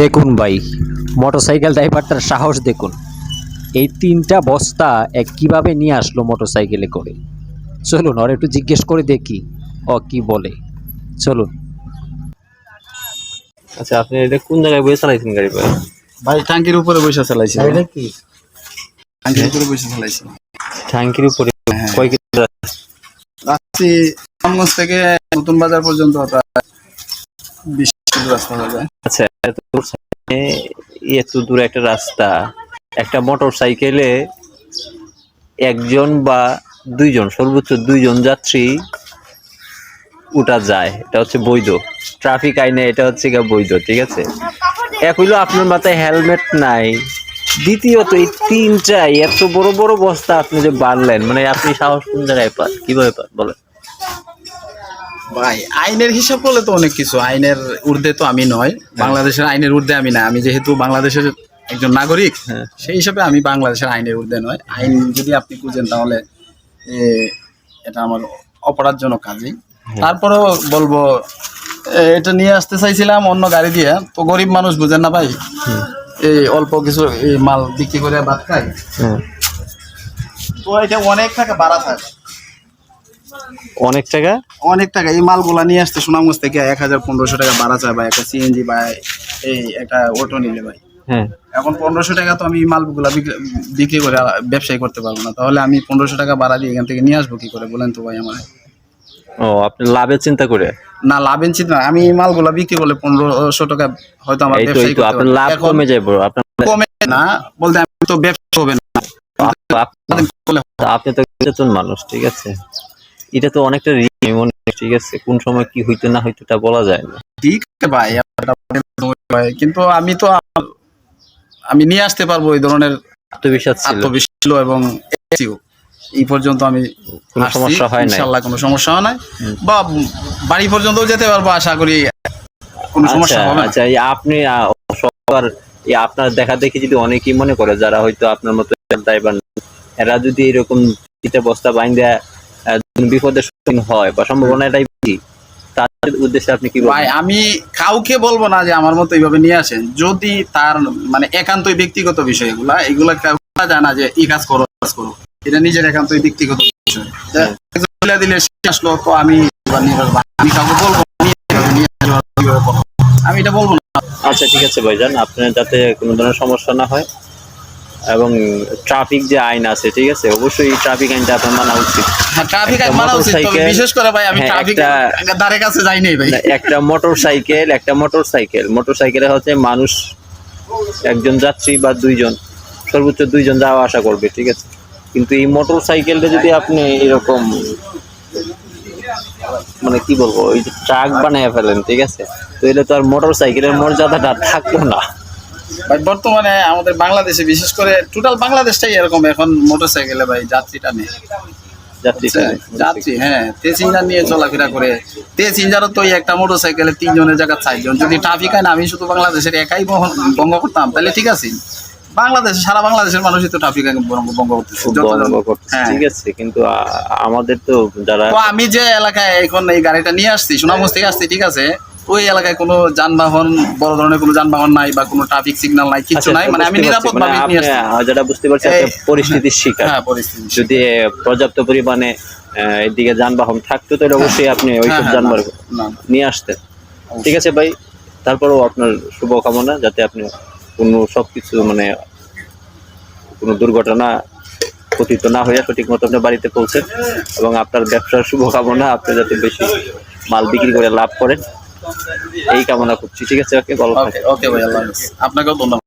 দেখুন ভাই, মোটরসাইকেল ড্রাইভারটার সাহস দেখুন। এই ৩টা বস্তা কিভাবে নিয়ে আসলো মোটরসাইকেলে করে। চলুন ওর একটু জিজ্ঞেস করে দেখি ও কি বলে। চলুন। আচ্ছা, আপনি এটা কোন জায়গায় বসে চালাইছেন গাড়ি ভাই? ভাই ট্যাঙ্কির উপরে বসে চালাইছি। এটা কি ট্যাঙ্কির উপরে বসে চালাইছি। ট্যাঙ্কির উপরে কয় কিলোমিটার? রাত্রি রামগঞ্জ থেকে নতুন বাজার পর্যন্ত প্রায় 20 কিলো রাস্তা হয়ে যায়। আচ্ছা, এত দূর একটা রাস্তা একটা মোটর সাইকেলে একজন বা দুইজন, সর্বোচ্চ দুইজন যাত্রী উঠা যায়, এটা হচ্ছে বৈধ। ট্রাফিক আইনে এটা হচ্ছে বৈধ, ঠিক আছে। এক হইলো আপনার মাথায় হেলমেট নাই, দ্বিতীয়ত এই 3টাই এত বড় বড় বস্তা আপনি যে বাড়লেন, মানে আপনি সাহস কোন জায়গায় পান, কিভাবে পান বলেন? ভাই আইনের হিসাব করলে তো অনেক কিছু, আইনের ঊর্ধ্বে তো আমি নয়, বাংলাদেশের আইনের ঊর্ধ্বে আমি না। আমি যেহেতু বাংলাদেশের একজন নাগরিক, সেই হিসাবে আমি বাংলাদেশের আইনের ঊর্ধ্বে নয়। আইন যদি আপনি খুঁজেন তাহলে এটা আমার অপরাধজনক কাজই। তারপরেও বলবো এটা নিয়ে আসতে চাইছিলাম অন্য গাড়ি দিয়ে, তো গরিব মানুষ বুঝেন না ভাই, এই অল্প কিছু এই মাল বিক্রি করে ভাত খাই, তো এটা অনেক টাকা বাড়া থাকে। অনেক টাকা এই মালগুলা নিয়ে আসতে সুনামগঞ্জ থেকে 1000-1500 টাকা ভাড়া চায় ভাই, একটা সিএনজি বা এই একটা অটো নিলে ভাই। হ্যাঁ, এখন 1500 টাকা তো আমি মালগুলা বিক্রি করে ব্যবসায়ী করতে পারবো না, তাহলে আমি 1500 টাকা ভাড়া দিয়ে এখান থেকে নিয়ে আসবো কি করে বলেন তো ভাই আমার? ও, আপনি লাভের চিন্তা করে? না, লাভের চিন্তা না, আমি মালগুলা বিক্রি করলে 1500 টাকা হয়তো আমার ব্যবসায়ী করতে আপনার লাভ কমে যাবে, আপনার কমে না বলতে আমি তো ব্যবসা হবে না। আপনি তো সচেতন মানুষ, ঠিক আছে। এটা তো অনেকটা ঠিক আছে, কোন সময় কি হইতে না হইতে তা বলা যায় না। ঠিক আছে ভাই, কিন্তু আমি নিয়ে আসতে পারবো এই ধরনের আত্মবিশ্বাস ছিল এবং এই পর্যন্ত আমি কোনো সমস্যা হয় না, ইনশাআল্লাহ কোনো সমস্যা হয় না, বা বাড়ি পর্যন্ত যেতে পারবো আশা করি, কোনো সমস্যা হবে না। আচ্ছা, আপনি সবার আপনার দেখা দেখি যদি অনেকেই মনে করে যারা হয়তো আপনার মতো ড্রাইভার, এরা যদি এরকম 3টা বস্তা বাইন্দা বিপদের সম্মুখীন হয় বা সম্ভাবনা এটাই বেশি, তার উদ্দেশ্যে আপনি কি বলবেন? ভাই আমি কাউকে বলবো না যে আমার মতো এইভাবে নিয়ে আসেন, যদি তার মানে একান্তই ব্যক্তিগত বিষয়, এগুলা যায় না যে এই কাজ করো এটা নিজের একান্তই ব্যক্তিগত বিষয়। দিলে আসলো তো আমি কাউকে বলবো আমি এটা বলবো না। আচ্ছা, ঠিক আছে ভাইজান, আপনার যাতে কোনো ধরনের সমস্যা না হয়, এবং ট্রাফিক যে আইন আছে, ঠিক আছে, অবশ্যই ট্রাফিক আইনটা আপনার মানা উচিত। হ্যাঁ, ট্রাফিক আইন মানা উচিত, তবে বিশেষ করে ভাই আমি ট্রাফিক ধারে কাছে যাই নাই ভাই। একটা মোটরসাইকেলে হচ্ছে মানুষ একজন যাত্রী বা দুইজন, সর্বোচ্চ দুইজন যাওয়া আসা করবে, ঠিক আছে। কিন্তু এই মোটরসাইকেলটা যদি আপনি এরকম মানে কি বলবো, ওই যে ট্রাক বানায় ফেলেন, ঠিক আছে, তো এটা তো আর মোটরসাইকেলের মর্যাদাটা থাকলো না ভাই। বর্তমানে আমাদের বাংলাদেশে বিশেষ করে টোটাল বাংলাদেশটাই এরকম, এখন মোটরসাইকেলে ভাই যাত্রীটা নেই, যাত্রী হ্যাঁ তেজ ইঞ্জিন নিয়ে চলাফেরা করে। তেজ ইঞ্জিনও তো একটা মোটরসাইকেলে 3 জনের জায়গায় 4 জন। যদি ট্রাফিক আইন আমি শুধু বাংলাদেশের একাই ভঙ্গ করতাম তাহলে ঠিক আছে, বাংলাদেশে সারা বাংলাদেশের মানুষই তো ট্রাফিক আইন ভঙ্গ করতেছে, ঠিক আছে। কিন্তু আমাদের তো যারা, আমি যে এলাকায় এখন এই গাড়িটা নিয়ে আসছি সুনামগঞ্জ থেকে আসছি, ঠিক আছে, ওই এলাকায় কোনো যানবাহন, বড় ধরনের কোনো যানবাহন নাই বা কোনো ট্রাফিক সিগন্যাল নাই, কিছু নাই, মানে আমি নিরাপদ ভাবে নিয়ে আসছি। যেটা বুঝতে পারছি পরিস্থিতির শিকার, যদি পর্যাপ্ত পরিমাণে এদিকে যানবাহন থাকতো তাহলে অবশ্যই আপনি ওইসব যানবাহন নিয়ে আসতেন, ঠিক আছে ভাই। তারপরেও আপনার শুভকামনা, যাতে আপনি কোনো সবকিছু মানে কোনো দুর্ঘটনা পতিত না হইয়া সঠিক মতো আপনার বাড়িতে পৌঁছেন, এবং আপনার ব্যবসার শুভকামনা, আপনি যাতে বেশি মাল বিক্রি করে লাভ করেন এই কামনা করছি, ঠিক আছে। ওকে ভাই, আল্লাহ হাফেজ। আপনাকেও ধন্যবাদ।